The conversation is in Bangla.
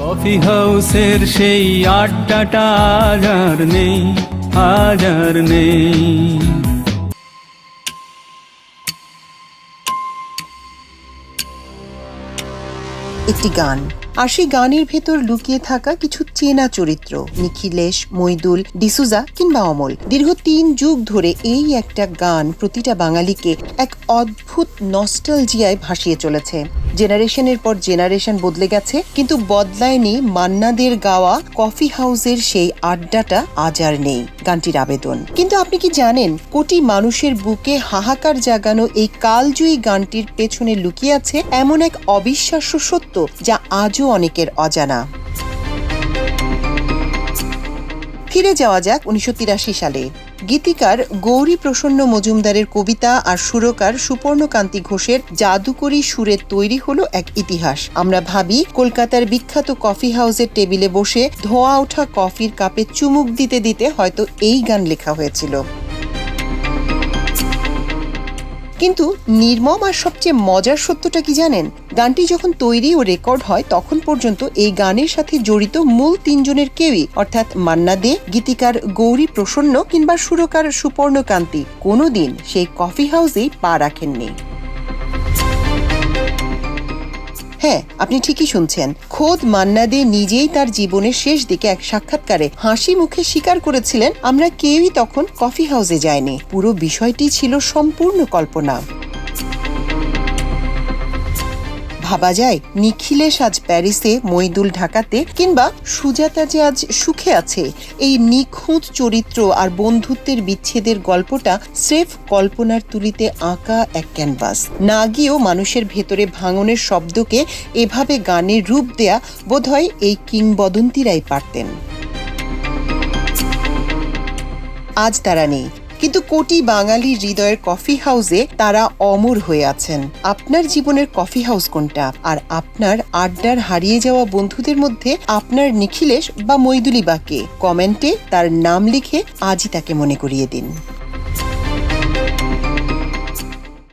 কফি হাউসের সেই আড্ডাটা আজ আর নেই, আজ আর নেই। একটি গান, আর সেই গানের ভেতর লুকিয়ে থাকা কিছু চেনা চরিত্র, নিখিলেশ, মইদুল, ডিসুজা কিংবা অমল। দীর্ঘ ৩ যুগ ধরে এই একটা গান প্রতিটা বাঙালিকে এক অদ্ভুত নস্টালজিয়ায় ভাসিয়ে চলেছে। জেনারেশনের পর জেনারেশন বদলে গেছে, কিন্তু বদলায়নি মান্নাদের গাওয়া কফি হাউসের সেই আড্ডাটা আজ আর নেই, গানটির আবেদন। কিন্তু আপনি কি জানেন, কোটি মানুষের বুকে হাহাকার জাগানো এই কালজয়ী গানটির পেছনে লুকিয়ে আছে এমন এক অবিশ্বাস্য সত্য যা আজও অনেকের অজানা। ফিরে যাওয়া যাক ১৯৮৩ সালে। গীতিকার গৌরী প্রসন্ন মজুমদারের কবিতা আর সুরকার সুপর্ণকান্তি ঘোষের জাদুকরী সুরে তৈরি হলো এক ইতিহাস। আমরা ভাবি কলকাতার বিখ্যাত কফি হাউসের টেবিলে বসে ধোঁয়া ওঠা কফির কাপে চুমুক দিতে দিতে হয়তো এই গান লেখা হয়েছিল। কিন্তু নির্মম আর সবচেয়ে মজার সত্যটা কি জানেন? গানটি যখন তৈরি ও রেকর্ড হয় তখন পর্যন্ত এই গানের সাথে জড়িত মূল ৩ জনের কেউই, অর্থাৎ মান্না দে, গীতিকার গৌরী প্রসন্ন কিংবা সুরকার সুপর্ণকান্তি কোনোদিন সেই কফি হাউসেই পা রাখেননি। হ্যাঁ, আপনি ঠিকই শুনছেন, খোদ মান্না দে নিজেই তার জীবনের শেষ দিকে এক সাক্ষাৎকারে হাসি মুখে স্বীকার করেছিলেন, আমরা কেউই তখন কফি হাউসে যাইনি, পুরো বিষয়টি ছিল সম্পূর্ণ কল্পনা। ভাবা যায়, নিখিলেশ আজ প্যারিসে, মইদুল ঢাকাতে, কিংবা সুজাতা যে আজ সুখে আছে, এই নিখুঁত চরিত্র আর বন্ধুত্বের বিচ্ছেদের গল্পটা স্রেফ কল্পনার তুলিতে আঁকা এক ক্যানভাস। না গিয়েও মানুষের ভেতরে ভাঙনের শব্দকে এভাবে গানের রূপ দেয়া বোধহয় এই কিংবদন্তিরাই পারতেন। আজ তারা নেই, কিন্তু কোটি বাঙালির হৃদয়ের কফি হাউসে তারা অমর হয়ে আছেন। আপনার জীবনের কফি হাউস কোনটা? আর আপনার আড্ডার হারিয়ে যাওয়া বন্ধুদের মধ্যে আপনার নিখিলেশ বা মইদুলি বা কে? কমেন্টে তার নাম লিখে আজই তাকে মনে করিয়ে দিন।